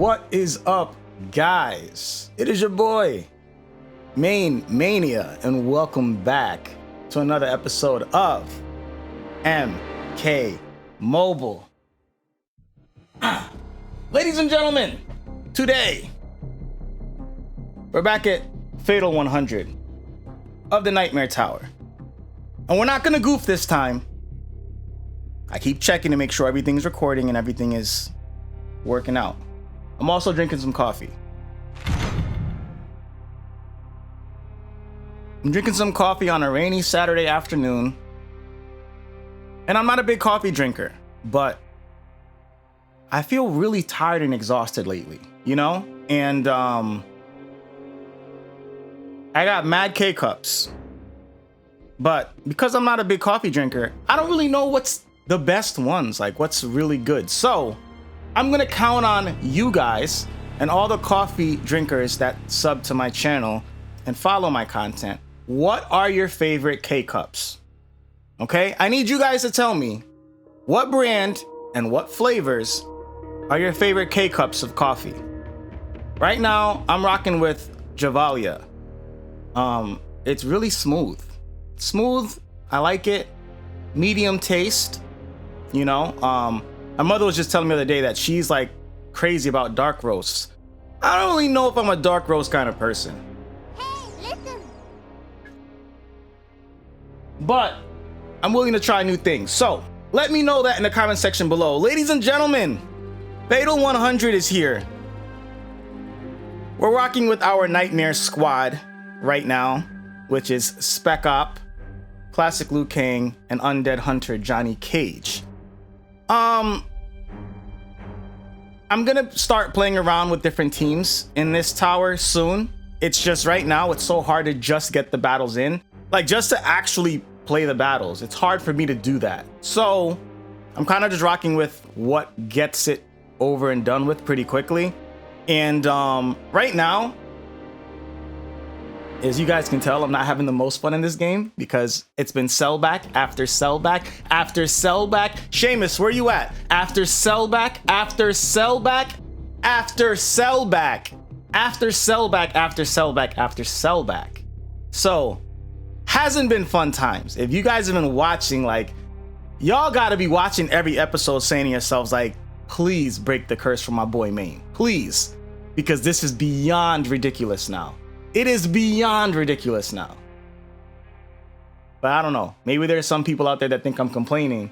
What is up, guys? It is your boy, MaineMania, and welcome back to another episode of MK Mobile. Ladies and gentlemen, today we're back at Fatal 100 of the Nightmare Tower. And we're not gonna goof this time. I keep checking to make sure everything's recording and everything is working out. I'm also drinking some coffee. I'm drinking some coffee on a rainy Saturday afternoon. And I'm not a big coffee drinker, but I feel really tired and exhausted lately, you know? And I got mad K-cups. But because I'm not a big coffee drinker, I don't really know what's the best ones, like what's really good. So I'm gonna count on you guys and all the coffee drinkers that sub to my channel and follow my content. What are your favorite K-cups? Okay, I need you guys to tell me what brand and what flavors are your favorite K-cups of coffee. Right now, I'm rocking with Javalia. It's really smooth. Smooth, I like it. Medium taste, you know. My mother was just telling me the other day that she's like crazy about dark roasts. I don't really know if I'm a dark roast kind of person. Hey, listen. But I'm willing to try new things. So let me know that in the comment section below. Ladies and gentlemen, Fatal 100 is here. We're rocking with our Nightmare squad right now, which is Spec Op, Classic Liu Kang, and Undead Hunter Johnny Cage. I'm gonna start playing around with different teams in this tower soon. It's just right now, it's so hard to just get the battles in. Like just to actually play the battles, it's hard for me to do that. So I'm kind of just rocking with what gets it over and done with pretty quickly. And right now, as you guys can tell, I'm not having the most fun in this game because it's been sellback after sellback after sellback. Seamus, where you at? After sellback after sellback after sellback after sellback after sellback after sellback. So hasn't been fun times. If you guys have been watching, like, y'all gotta be watching every episode saying to yourselves, like, please break the curse from my boy Maine, please, because this is beyond ridiculous now. It is beyond ridiculous now. But I don't know. Maybe there's some people out there that think I'm complaining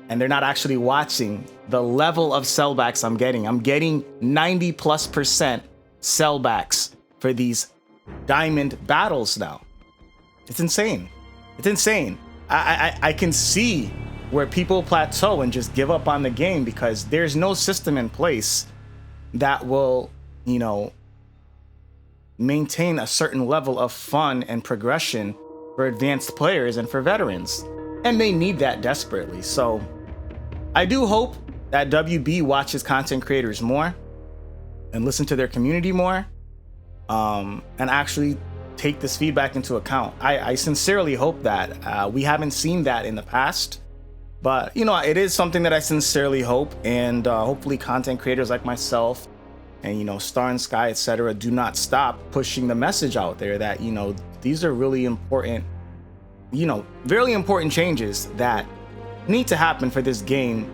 and they're not actually watching the level of sellbacks I'm getting. I'm getting 90+% sellbacks for these diamond battles now. It's insane. It's insane. I can see where people plateau and just give up on the game because there's no system in place that will, you know, maintain a certain level of fun and progression for advanced players and for veterans, and they need that desperately. So I do hope that WB watches content creators more and listen to their community more, and actually take this feedback into account. I sincerely hope that. We haven't seen that in the past, but you know, it is something that I sincerely hope, and hopefully content creators like myself and, you know, Star and Sky, etc., do not stop pushing the message out there that, you know, these are really important, you know, very important changes that need to happen for this game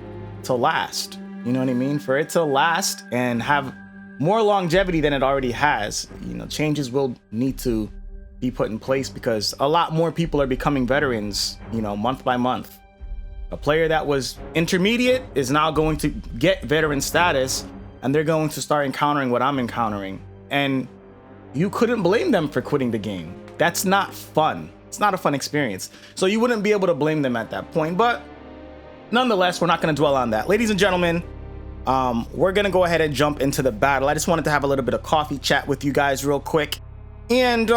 to last. You know what I mean? For it to last and have more longevity than it already has, you know, changes will need to be put in place because a lot more people are becoming veterans, you know, month by month. A player that was intermediate is now going to get veteran status, and they're going to start encountering what I'm encountering. And you couldn't blame them for quitting the game. That's not fun. It's not a fun experience. So you wouldn't be able to blame them at that point. But nonetheless, we're not going to dwell on that. Ladies and gentlemen, we're going to go ahead and jump into the battle. I just wanted to have a little bit of coffee chat with you guys real quick. And,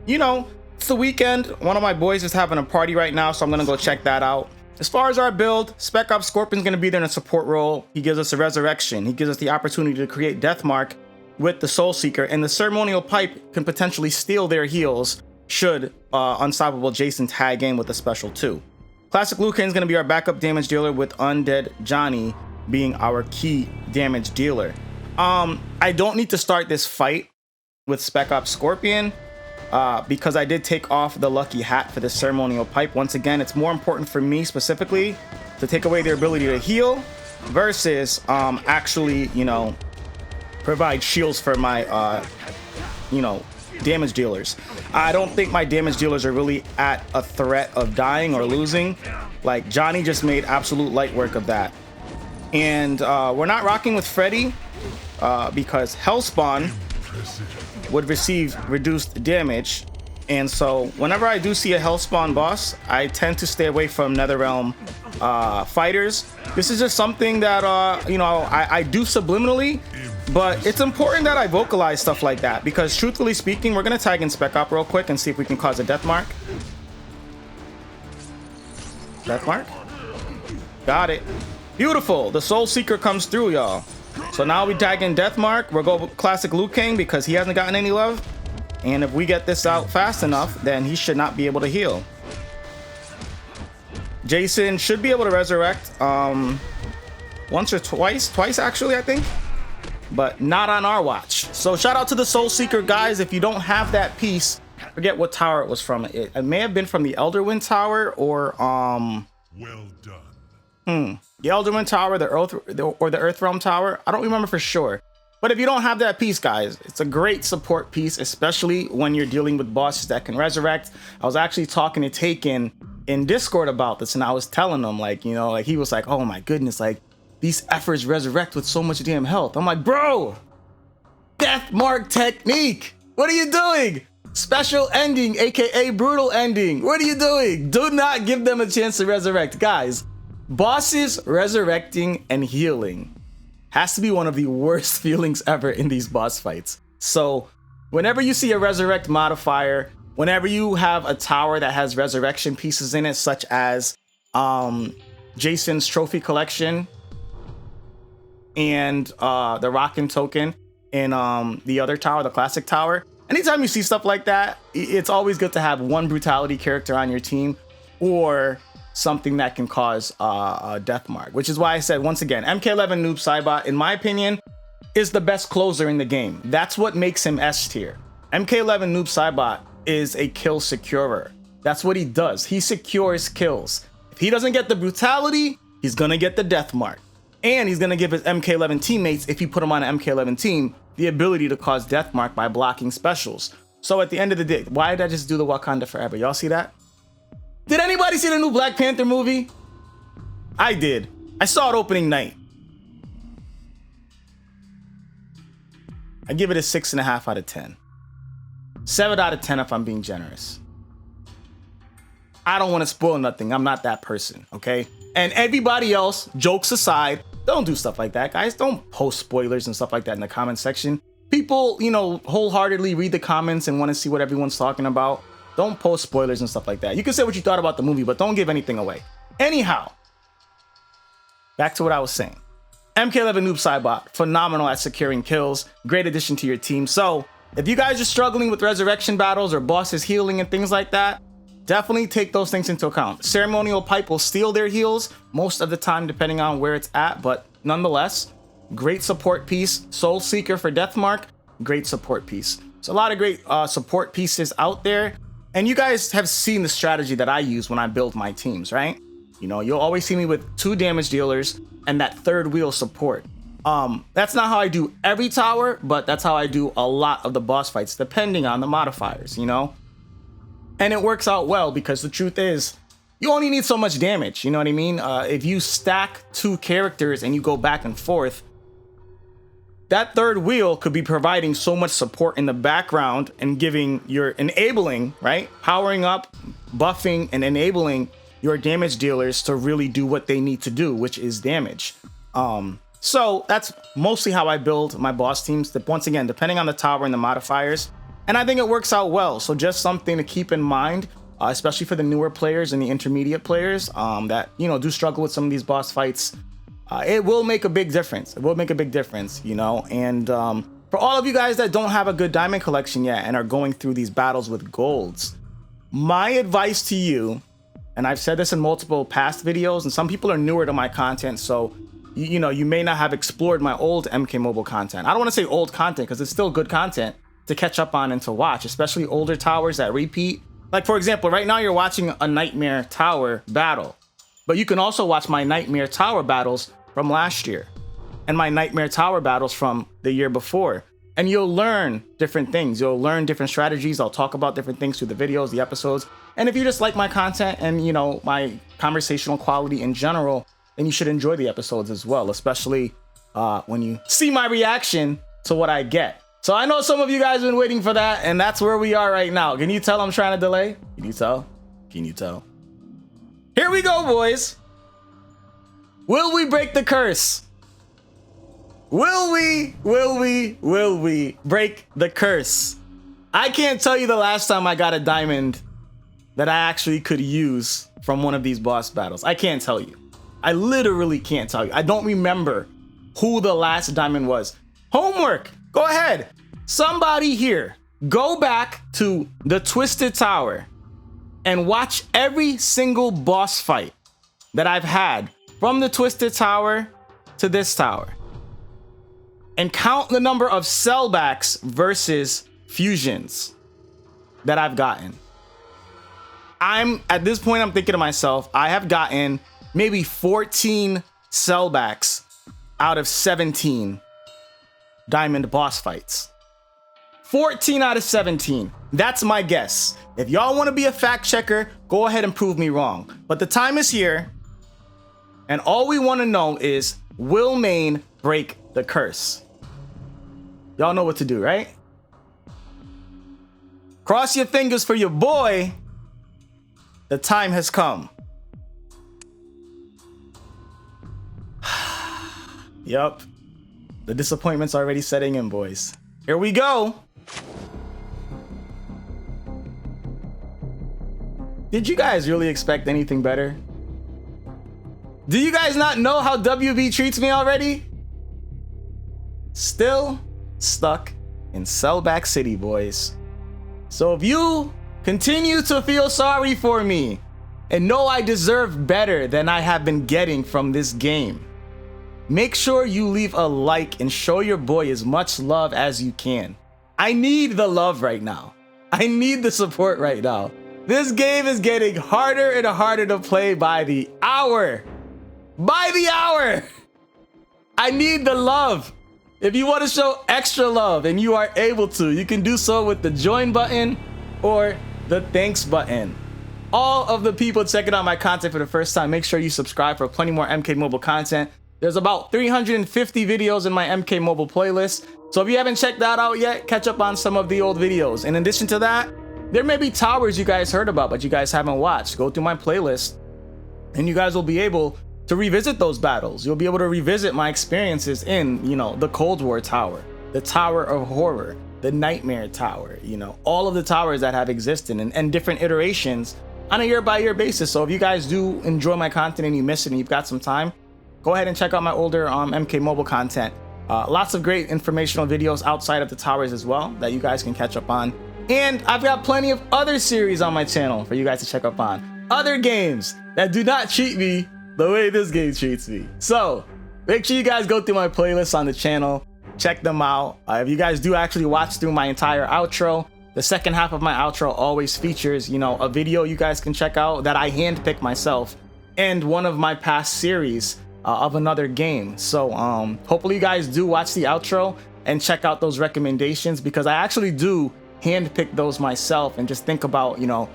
you know, it's the weekend. One of my boys is having a party right now, so I'm going to go check that out. As far as our build, Spec Op Scorpion's going to be there in a support role. He gives us a resurrection. He gives us the opportunity to create Deathmark with the Soul Seeker, and the Ceremonial Pipe can potentially steal their heals should Unstoppable Jason tag in with a special 2. Classic Liu Kang is going to be our backup damage dealer, with Undead Johnny being our key damage dealer. I don't need to start this fight with Spec Ops Scorpion because I did take off the lucky hat for the ceremonial pipe. Once again, it's more important for me specifically to take away their ability to heal versus actually, you know, provide shields for my, you know, damage dealers. I don't think my damage dealers are really at a threat of dying or losing. Like, Johnny just made absolute light work of that. And we're not rocking with Freddy because Hellspawn would receive reduced damage. And so whenever I do see a Hellspawn boss, I tend to stay away from Netherrealm fighters. This is just something that, you know, I do subliminally, but it's important that I vocalize stuff like that because truthfully speaking, we're going to tag in Spec Op real quick and see if we can cause a death mark. Death mark? Got it. Beautiful. The Soul Seeker comes through, y'all. So now we tag in Death Mark. We'll go classic Liu Kang because he hasn't gotten any love. And if we get this out fast enough, then he should not be able to heal. Jason should be able to resurrect once or twice actually, I think, but not on our watch. So shout out to the Soul Seeker guys. If you don't have that piece, I forget what tower it was from. It may have been from the Elderwind Tower or well done. The Elderwind Tower, the Earthrealm Tower. I don't remember for sure. But if you don't have that piece, guys, it's a great support piece, especially when you're dealing with bosses that can resurrect. I was actually talking to Taken in Discord about this, and I was telling him, like, you know, like he was like, oh my goodness, like these efforts resurrect with so much damn health. I'm like, bro, Death Mark technique. What are you doing? Special ending, aka brutal ending. What are you doing? Do not give them a chance to resurrect, guys. Bosses resurrecting and healing has to be one of the worst feelings ever in these boss fights. So whenever you see a resurrect modifier, whenever you have a tower that has resurrection pieces in it, such as Jason's trophy collection and the Rockin' token in the other tower, the classic tower, anytime you see stuff like that, it's always good to have one brutality character on your team or something that can cause a death mark, which is why I said, once again, MK11 Noob Saibot, in my opinion, is the best closer in the game. That's what makes him S tier. MK11 Noob Saibot is a kill securer. That's what he does. He secures kills. If he doesn't get the brutality, he's gonna get the death mark. And he's gonna give his MK11 teammates, if you put him on an MK11 team, the ability to cause death mark by blocking specials. So at the end of the day, why did I just do the Wakanda Forever? Y'all see that? Did anybody see the new Black Panther movie? I did. I saw it opening night. I give it a 6.5 out of 10. 7 out of 10 if I'm being generous. I don't want to spoil nothing. I'm not that person, okay? And everybody else, jokes aside, don't do stuff like that, guys. Don't post spoilers and stuff like that in the comment section. People, you know, wholeheartedly read the comments and want to see what everyone's talking about. Don't post spoilers and stuff like that. You can say what you thought about the movie, but don't give anything away. Anyhow, back to what I was saying. MK11 Noob Saibot, phenomenal at securing kills. Great addition to your team. So if you guys are struggling with resurrection battles or bosses healing and things like that, definitely take those things into account. Ceremonial Pipe will steal their heals most of the time, depending on where it's at, but nonetheless, great support piece. Soul Seeker for Deathmark, great support piece. So a lot of great support pieces out there. And you guys have seen the strategy that I use when I build my teams, right? You know, you'll always see me with 2 damage dealers and that third wheel support. That's not how I do every tower, but that's how I do a lot of the boss fights, depending on the modifiers, you know? And it works out well because the truth is, you only need so much damage, you know what I mean? If you stack 2 characters and you go back and forth, that third wheel could be providing so much support in the background and enabling, right? Powering up, buffing, and enabling your damage dealers to really do what they need to do, which is damage. So that's mostly how I build my boss teams. Once again, depending on the tower and the modifiers. And I think it works out well. So just something to keep in mind, especially for the newer players and the intermediate players that, you know, do struggle with some of these boss fights. It will make a big difference. It will make a big difference, you know. And for all of you guys that don't have a good diamond collection yet and are going through these battles with golds, my advice to you, and I've said this in multiple past videos, and some people are newer to my content, so you know, you may not have explored my old MK Mobile content. I don't want to say old content because it's still good content to catch up on and to watch, especially older towers that repeat. Like, for example, right now you're watching a Nightmare Tower battle, but you can also watch my Nightmare Tower battles from last year and my Nightmare Tower battles from the year before. And you'll learn different things. You'll learn different strategies. I'll talk about different things through the videos, the episodes. And if you just like my content and, you know, my conversational quality in general, then you should enjoy the episodes as well, especially when you see my reaction to what I get. So I know some of you guys have been waiting for that, and that's where we are right now. Can you tell I'm trying to delay? Can you tell? Can you tell? Here we go, boys. Will we break the curse? Will we break the curse? I can't tell you the last time I got a diamond that I actually could use from one of these boss battles. I can't tell you. I literally can't tell you. I don't remember who the last diamond was. Homework, go ahead. Somebody here, go back to the Twisted Tower and watch every single boss fight that I've had from the Twisted Tower to this tower. And count the number of sellbacks versus fusions that I've gotten. At this point, I'm thinking to myself, I have gotten maybe 14 sellbacks out of 17 diamond boss fights. 14 out of 17. That's my guess. If y'all want to be a fact checker, go ahead and prove me wrong. But the time is here. And all we want to know is, will Maine break the curse? Y'all know what to do, right? Cross your fingers for your boy. The time has come. Yup. The disappointment's already setting in, boys. Here we go. Did you guys really expect anything better? Do you guys not know how WB treats me already? Still stuck in Sellback City, boys. So if you continue to feel sorry for me and know I deserve better than I have been getting from this game, make sure you leave a like and show your boy as much love as you can. I need the love right now. I need the support right now. This game is getting harder and harder to play by the hour. By the hour! I need the love. If you want to show extra love and you are able to, you can do so with the join button or the thanks button. All of the people checking out my content for the first time, make sure you subscribe for plenty more MK Mobile content. There's about 350 videos in my MK Mobile playlist. So if you haven't checked that out yet, catch up on some of the old videos. In addition to that, there may be towers you guys heard about, but you guys haven't watched. Go through my playlist and you guys will be able to revisit those battles. You'll be able to revisit my experiences in, you know, the Cold War Tower, the Tower of Horror, the Nightmare Tower, you know, all of the towers that have existed and different iterations on a year-by-year basis. So if you guys do enjoy my content and you miss it and you've got some time, go ahead and check out my older MK Mobile content. Lots of great informational videos outside of the towers as well that you guys can catch up on. And I've got plenty of other series on my channel for you guys to check up on. Other games that do not treat me the way this game treats me. So make sure you guys go through my playlists on the channel, check them out. If you guys do actually watch through my entire outro, the second half of my outro always features, you know, a video you guys can check out that I handpicked myself and one of my past series of another game. So hopefully you guys do watch the outro and check out those recommendations, because I actually do handpick those myself and just think about, you know,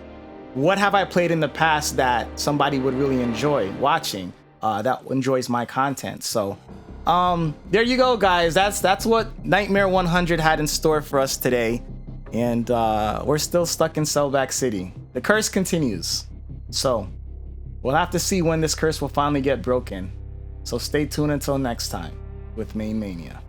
what have I played in the past that somebody would really enjoy watching, that enjoys my content. So there you go, guys. That's what Nightmare 100 had in store for us today. And we're still stuck in Sellback City. The curse continues. So we'll have to see when this curse will finally get broken. So stay tuned until next time with MaineMania.